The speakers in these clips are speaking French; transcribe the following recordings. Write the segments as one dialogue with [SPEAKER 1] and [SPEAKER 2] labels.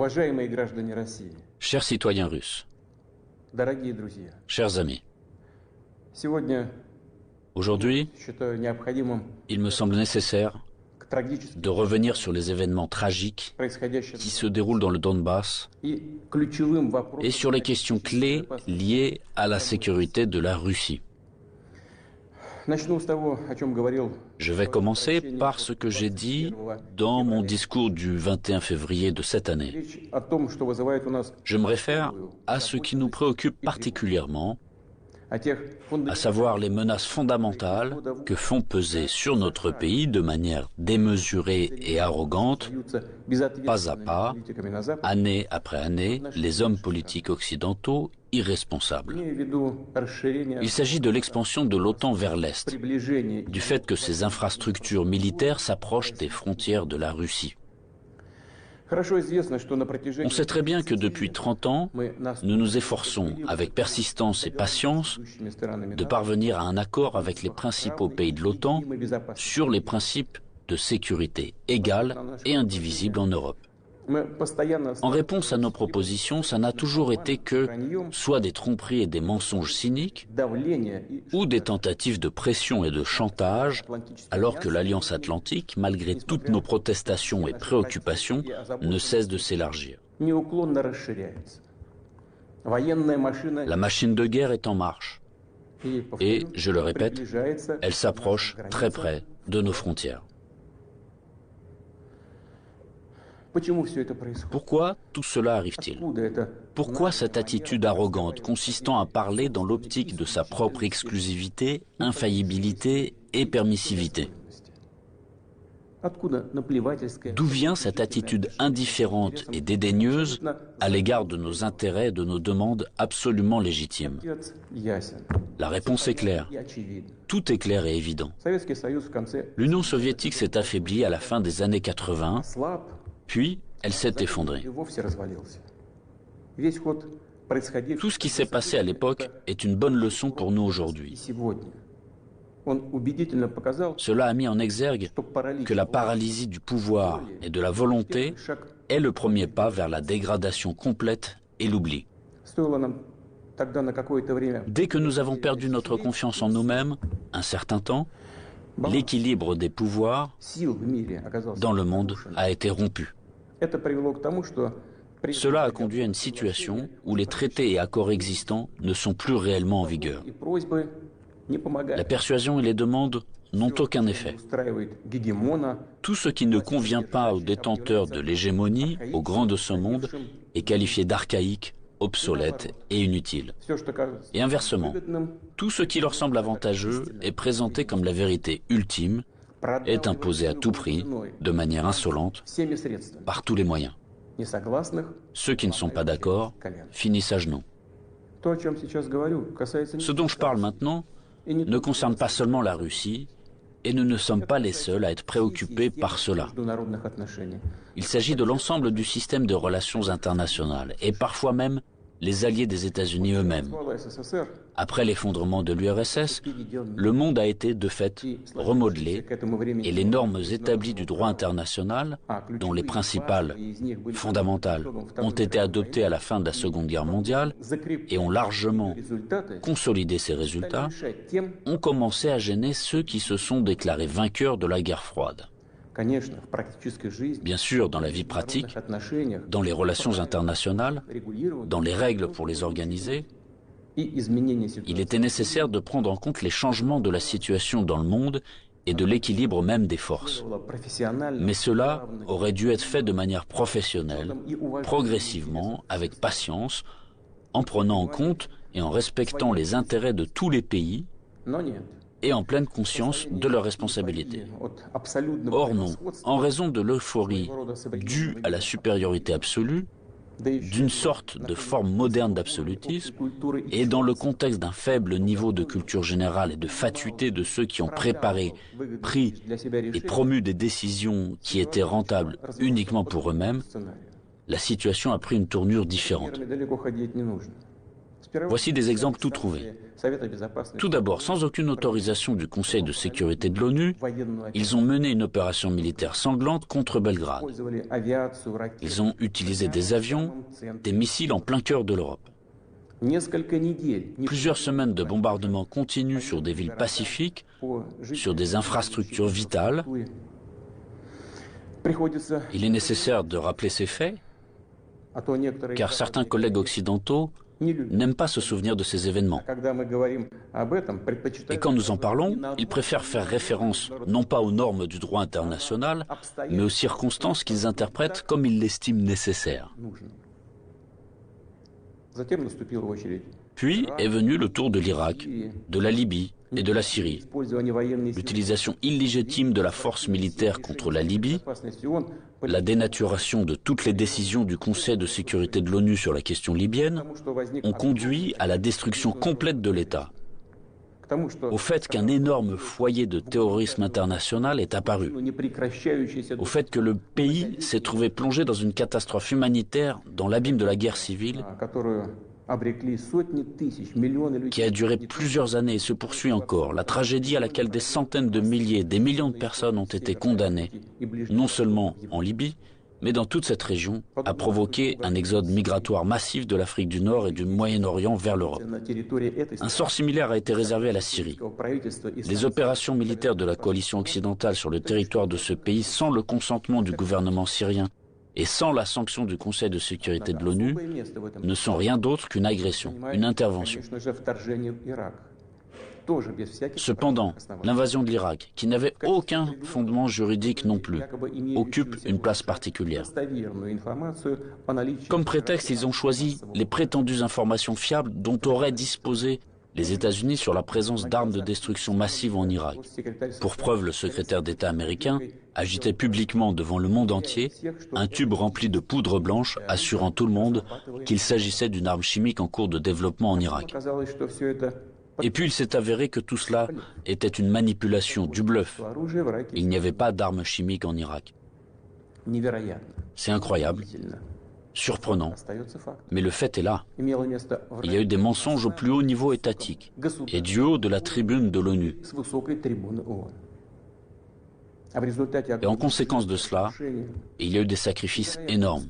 [SPEAKER 1] Уважаемые граждане России,
[SPEAKER 2] Chers citoyens russes,
[SPEAKER 1] дорогие друзья,
[SPEAKER 2] chers amis,
[SPEAKER 1] сегодня
[SPEAKER 2] aujourd'hui,
[SPEAKER 1] считаю необходимым
[SPEAKER 2] il me semble nécessaire
[SPEAKER 1] к трагическим
[SPEAKER 2] de revenir sur les événements tragiques
[SPEAKER 1] происходящим
[SPEAKER 2] qui se déroulent dans le Donbass
[SPEAKER 1] и ключевым
[SPEAKER 2] et
[SPEAKER 1] вопросам
[SPEAKER 2] sur les questions clés liées à la sécurité de la Russie.
[SPEAKER 1] Начну с того, о чем говорил.
[SPEAKER 2] Je vais commencer par ce que j'ai dit dans mon discours du 21 février de cette année.
[SPEAKER 1] Речь о том, что вызывает у нас
[SPEAKER 2] Je me réfère à ce qui nous préoccupe particulièrement,
[SPEAKER 1] о тех
[SPEAKER 2] à savoir les menaces fondamentales que font peser sur notre pays de manière démesurée et arrogante, pas à pas, année après année, les hommes politiques occidentaux irresponsables. Il s'agit de l'expansion de l'OTAN vers l'Est, du fait que ces infrastructures militaires s'approchent des frontières de la Russie. On sait très bien que depuis 30 ans, nous nous efforçons, avec persistance et patience, de parvenir à un accord avec les principaux pays de l'OTAN sur les principes de sécurité égale et indivisible en Europe. En réponse à nos propositions, ça n'a toujours été que soit des tromperies et des mensonges cyniques, ou des tentatives de pression et de chantage, alors que l'Alliance Atlantique, malgré toutes nos protestations et préoccupations, ne cesse de s'élargir. La machine de guerre est en marche, et, je le répète, elle s'approche très près de nos frontières. Pourquoi tout cela arrive-t-il? Pourquoi cette attitude arrogante consistant à parler dans l'optique de sa propre exclusivité, infaillibilité et permissivité? D'où vient cette attitude indifférente et dédaigneuse à l'égard de nos intérêts et de nos demandes absolument légitimes? La réponse est claire. Tout est clair et évident. L'Union soviétique s'est affaiblie à la fin des années 80, puis elle s'est effondrée. Tout ce qui s'est passé à l'époque est une bonne leçon pour nous aujourd'hui. Cela a mis en exergue que la paralysie du pouvoir et de la volonté est le premier pas vers la dégradation complète et l'oubli. Dès que nous avons perdu notre confiance en nous-mêmes, un certain temps, l'équilibre des pouvoirs dans le monde a été rompu. Cela a conduit à une situation où les traités et accords existants ne sont plus réellement en vigueur. La persuasion et les demandes n'ont aucun effet. Tout ce qui ne convient pas aux détenteurs de l'hégémonie, aux grands de ce monde, est qualifié d'archaïque, obsolète et inutile. Et inversement, tout ce qui leur semble avantageux est présenté comme la vérité ultime, est imposé à tout prix, de manière insolente, par tous les moyens. Ceux qui ne sont pas d'accord finissent à genoux. Ce dont je parle maintenant ne concerne pas seulement la Russie, et nous ne sommes pas les seuls à être préoccupés par cela. Il s'agit de l'ensemble du système de relations internationales, et parfois même les alliés des États-Unis eux-mêmes. Après l'effondrement de l'URSS, le monde a été de fait remodelé et les normes établies du droit international, dont les principales, fondamentales, ont été adoptées à la fin de la Seconde Guerre mondiale et ont largement consolidé ces résultats, ont commencé à gêner ceux qui se sont déclarés vainqueurs de la guerre froide. Bien sûr, dans la vie pratique, dans les relations internationales, dans les règles pour les organiser, il était nécessaire de prendre en compte les changements de la situation dans le monde et de l'équilibre même des forces. Mais cela aurait dû être fait de manière professionnelle, progressivement, avec patience, en prenant en compte et en respectant les intérêts de tous les pays, et en pleine conscience de leurs responsabilités. Or non, en raison de l'euphorie due à la supériorité absolue, d'une sorte de forme moderne d'absolutisme, et dans le contexte d'un faible niveau de culture générale et de fatuité de ceux qui ont préparé, pris et promu des décisions qui étaient rentables uniquement pour eux-mêmes, la situation a pris une tournure différente. Voici des exemples tout trouvés. Tout d'abord, sans aucune autorisation du Conseil de sécurité de l'ONU, ils ont mené une opération militaire sanglante contre Belgrade. Ils ont utilisé des avions, des missiles en plein cœur de l'Europe. Plusieurs semaines de bombardements continus sur des villes pacifiques, sur des infrastructures vitales. Il est nécessaire de rappeler ces faits, car certains collègues occidentaux n'aiment pas se souvenir de ces événements. Et quand nous en parlons, ils préfèrent faire référence non pas aux normes du droit international, mais aux circonstances qu'ils interprètent comme ils l'estiment nécessaires. Puis est venu le tour de l'Irak, de la Libye et de la Syrie. L'utilisation illégitime de la force militaire contre la Libye, la dénaturation de toutes les décisions du Conseil de sécurité de l'ONU sur la question libyenne ont conduit à la destruction complète de l'État, au fait qu'un énorme foyer de terrorisme international est apparu, au fait que le pays s'est trouvé plongé dans une catastrophe humanitaire dans l'abîme de la guerre civile qui a duré plusieurs années et se poursuit encore, la tragédie à laquelle des centaines de milliers, des millions de personnes ont été condamnées, non seulement en Libye, mais dans toute cette région, a provoqué un exode migratoire massif de l'Afrique du Nord et du Moyen-Orient vers l'Europe. Un sort similaire a été réservé à la Syrie. Les opérations militaires de la coalition occidentale sur le territoire de ce pays, sans le consentement du gouvernement syrien et sans la sanction du Conseil de sécurité de l'ONU, ne sont rien d'autre qu'une agression, une intervention. Cependant, l'invasion de l'Irak, qui n'avait aucun fondement juridique non plus, occupe une place particulière. Comme prétexte, ils ont choisi les prétendues informations fiables dont auraient disposé les États-Unis sur la présence d'armes de destruction massive en Irak. Pour preuve, le secrétaire d'État américain agitait publiquement devant le monde entier un tube rempli de poudre blanche assurant tout le monde qu'il s'agissait d'une arme chimique en cours de développement en Irak. Et puis il s'est avéré que tout cela était une manipulation, du bluff. Il n'y avait pas d'armes chimiques en Irak. C'est incroyable, surprenant, mais le fait est là. Il y a eu des mensonges au plus haut niveau étatique et du haut de la tribune de l'ONU. Et en conséquence de cela, il y a eu des sacrifices énormes,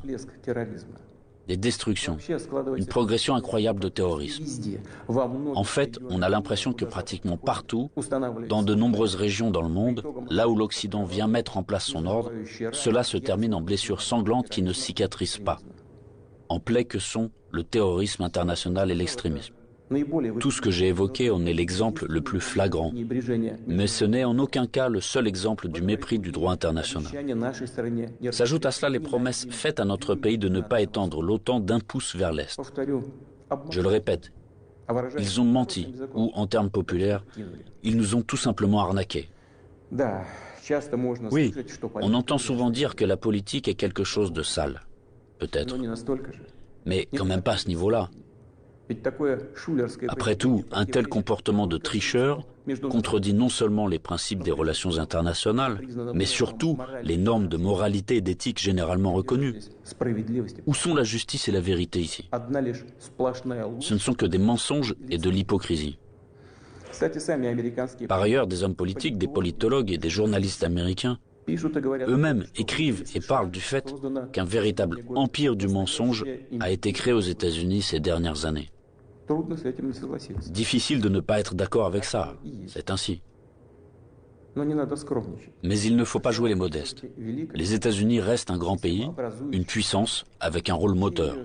[SPEAKER 2] des destructions, une progression incroyable de terrorisme. En fait, on a l'impression que pratiquement partout, dans de nombreuses régions dans le monde, là où l'Occident vient mettre en place son ordre, cela se termine en blessures sanglantes qui ne cicatrisent pas, en plaies que sont le terrorisme international et l'extrémisme. Tout ce que j'ai évoqué en est l'exemple le plus flagrant, mais ce n'est en aucun cas le seul exemple du mépris du droit international. S'ajoutent à cela les promesses faites à notre pays de ne pas étendre l'OTAN d'un pouce vers l'Est. Je le répète, ils ont menti, ou en termes populaires, ils nous ont tout simplement arnaqués. Oui, on entend souvent dire que la politique est quelque chose de sale, peut-être, mais quand même pas à ce niveau-là. Après tout, un tel comportement de tricheur contredit non seulement les principes des relations internationales, mais surtout les normes de moralité et d'éthique généralement reconnues. Où sont la justice et la vérité ici? Ce ne sont que des mensonges et de l'hypocrisie. Par ailleurs, des hommes politiques, des politologues et des journalistes américains eux-mêmes écrivent et parlent du fait qu'un véritable empire du mensonge a été créé aux États-Unis ces dernières années. Difficile de ne pas être d'accord avec ça, c'est ainsi. Mais il ne faut pas jouer les modestes. Les États-Unis restent un grand pays, une puissance avec un rôle moteur.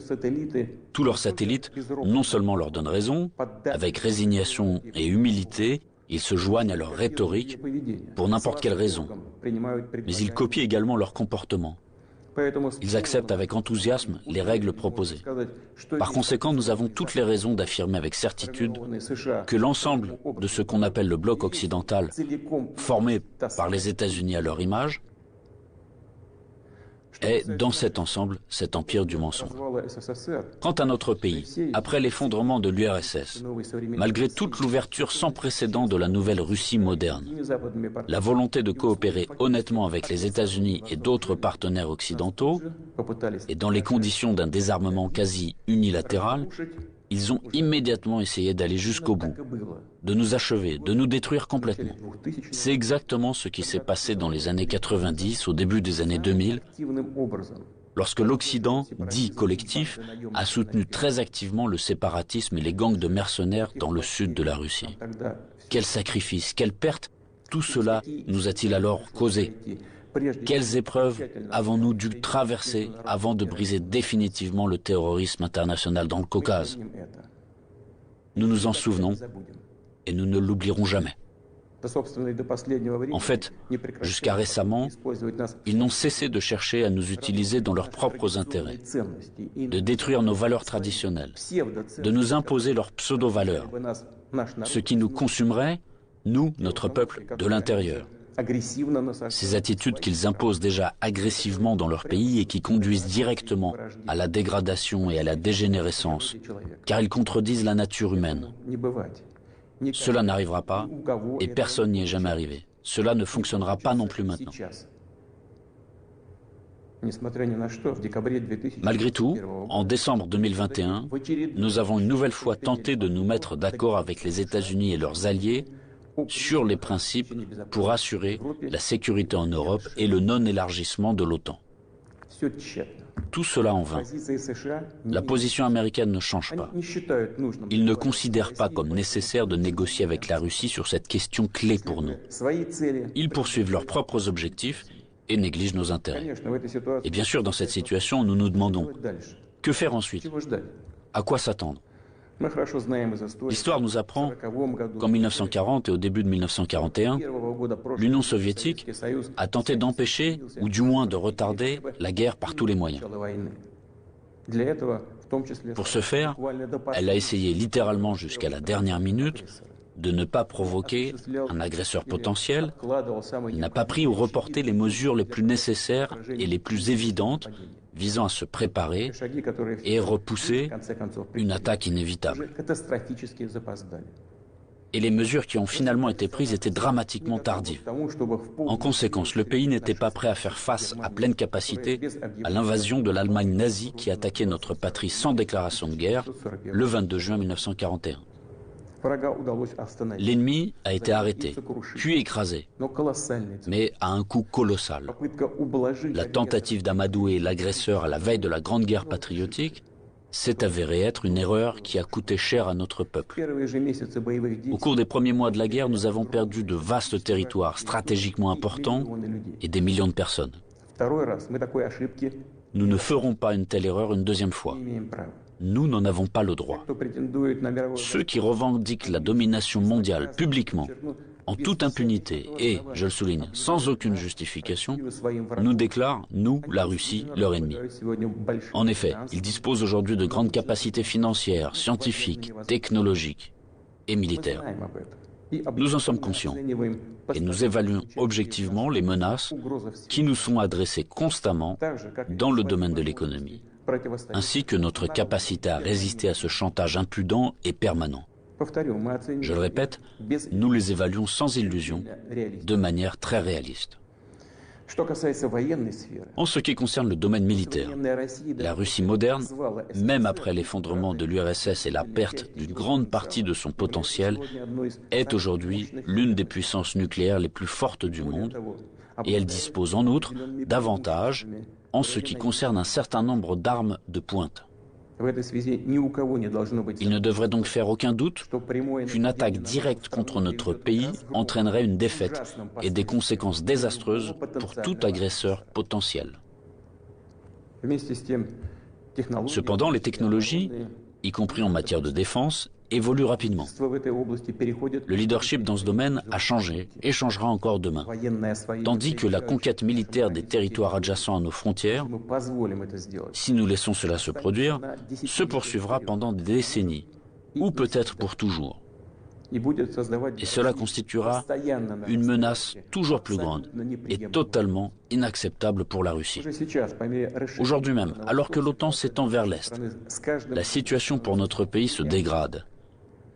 [SPEAKER 2] Tous leurs satellites non seulement leur donnent raison, avec résignation et humilité, ils se joignent à leur rhétorique pour n'importe quelle raison, mais ils copient également leur comportement. Ils acceptent avec enthousiasme les règles proposées. Par conséquent, nous avons toutes les raisons d'affirmer avec certitude que l'ensemble de ce qu'on appelle le bloc occidental, formé par les États-Unis à leur image, est, dans cet ensemble, cet empire du mensonge. Quant à notre pays, après l'effondrement de l'URSS, malgré toute l'ouverture sans précédent de la nouvelle Russie moderne, la volonté de coopérer honnêtement avec les États-Unis et d'autres partenaires occidentaux, et dans les conditions d'un désarmement quasi unilatéral, Ils ont immédiatement essayé d'aller jusqu'au bout, de nous achever, de nous détruire complètement. C'est exactement ce qui s'est passé dans les années 90, au début des années 2000, lorsque l'Occident, dit collectif, a soutenu très activement le séparatisme et les gangs de mercenaires dans le sud de la Russie. Quels sacrifices, quelles pertes tout cela nous a-t-il alors causé? Quelles épreuves avons-nous dû traverser avant de briser définitivement le terrorisme international dans le Caucase? Nous nous en souvenons et nous ne l'oublierons jamais. En fait, jusqu'à récemment, ils n'ont cessé de chercher à nous utiliser dans leurs propres intérêts, de détruire nos valeurs traditionnelles, de nous imposer leurs pseudo-valeurs, ce qui nous consumerait, nous, notre peuple, de l'intérieur. Ces attitudes qu'ils imposent déjà agressivement dans leur pays et qui conduisent directement à la dégradation et à la dégénérescence, car ils contredisent la nature humaine. Cela n'arrivera pas et personne n'y est jamais arrivé. Cela ne fonctionnera pas non plus maintenant. Malgré tout, en décembre 2021, nous avons une nouvelle fois tenté de nous mettre d'accord avec les États-Unis et leurs alliés sur les principes pour assurer la sécurité en Europe et le non-élargissement de l'OTAN. Tout cela en vain. La position américaine ne change pas. Ils ne considèrent pas comme nécessaire de négocier avec la Russie sur cette question clé pour nous. Ils poursuivent leurs propres objectifs et négligent nos intérêts. Et bien sûr, dans cette situation, nous nous demandons, que faire ensuite? À quoi s'attendre? L'histoire nous apprend qu'en 1940 et au début de 1941, l'Union soviétique a tenté d'empêcher, ou du moins de retarder, la guerre par tous les moyens. Pour ce faire, elle a essayé littéralement jusqu'à la dernière minute de ne pas provoquer un agresseur potentiel, elle n'a pas pris ou reporté les mesures les plus nécessaires et les plus évidentes visant à se préparer et repousser une attaque inévitable. Et les mesures qui ont finalement été prises étaient dramatiquement tardives. En conséquence, le pays n'était pas prêt à faire face à pleine capacité à l'invasion de l'Allemagne nazie qui attaquait notre patrie sans déclaration de guerre le 22 juin 1941. L'ennemi a été arrêté, puis écrasé, mais à un coût colossal. La tentative d'amadouer l'agresseur à la veille de la Grande Guerre patriotique s'est avérée être une erreur qui a coûté cher à notre peuple. Au cours des premiers mois de la guerre, nous avons perdu de vastes territoires stratégiquement importants et des millions de personnes. Nous ne ferons pas une telle erreur une deuxième fois. Nous n'en avons pas le droit. Ceux qui revendiquent la domination mondiale publiquement, en toute impunité et, je le souligne, sans aucune justification, nous déclarent, nous, la Russie, leur ennemi. En effet, ils disposent aujourd'hui de grandes capacités financières, scientifiques, technologiques et militaires. Nous en sommes conscients et nous évaluons objectivement les menaces qui nous sont adressées constamment dans le domaine de l'économie, ainsi que notre capacité à résister à ce chantage impudent et permanent. Je le répète, nous les évaluons sans illusion, de manière très réaliste. En ce qui concerne le domaine militaire, la Russie moderne, même après l'effondrement de l'URSS et la perte d'une grande partie de son potentiel, est aujourd'hui l'une des puissances nucléaires les plus fortes du monde, et elle dispose en outre d'avantages en ce qui concerne un certain nombre d'armes de pointe. Il ne devrait donc faire aucun doute qu'une attaque directe contre notre pays entraînerait une défaite et des conséquences désastreuses pour tout agresseur potentiel. Cependant, les technologies, y compris en matière de défense, évoluent rapidement. Le leadership dans ce domaine a changé et changera encore demain, tandis que la conquête militaire des territoires adjacents à nos frontières, si nous laissons cela se produire, se poursuivra pendant des décennies, ou peut-être pour toujours. Et cela constituera une menace toujours plus grande et totalement inacceptable pour la Russie. Aujourd'hui même, alors que l'OTAN s'étend vers l'Est, la situation pour notre pays se dégrade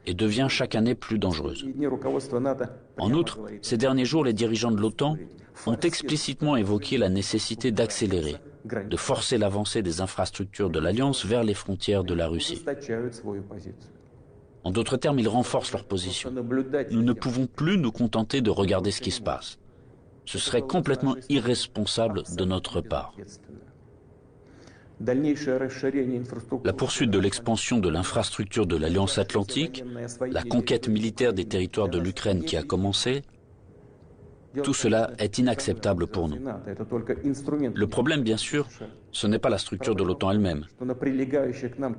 [SPEAKER 2] et devient chaque année plus dangereuse. En outre, ces derniers jours, les dirigeants de l'OTAN ont explicitement évoqué la nécessité d'accélérer, de forcer l'avancée des infrastructures de l'Alliance vers les frontières de la Russie. En d'autres termes, ils renforcent leur position. Nous ne pouvons plus nous contenter de regarder ce qui se passe. Ce serait complètement irresponsable de notre part. La poursuite de l'expansion de l'infrastructure de l'Alliance Atlantique, la conquête militaire des territoires de l'Ukraine qui a commencé, tout cela est inacceptable pour nous. Le problème, bien sûr, ce n'est pas la structure de l'OTAN elle-même.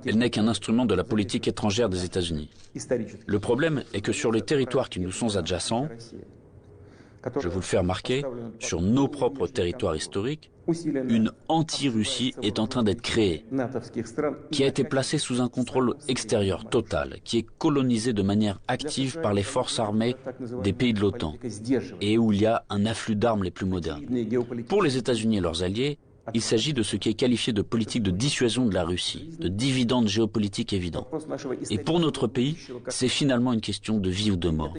[SPEAKER 2] Elle n'est qu'un instrument de la politique étrangère des États-Unis. Le problème est que sur les territoires qui nous sont adjacents, je vous le fais remarquer, sur nos propres territoires historiques, une anti-Russie est en train d'être créée, qui a été placée sous un contrôle extérieur total, qui est colonisée de manière active par les forces armées des pays de l'OTAN, et où il y a un afflux d'armes les plus modernes. Pour les États-Unis et leurs alliés, il s'agit de ce qui est qualifié de politique de dissuasion de la Russie, de dividendes géopolitiques évidents. Et pour notre pays, c'est finalement une question de vie ou de mort.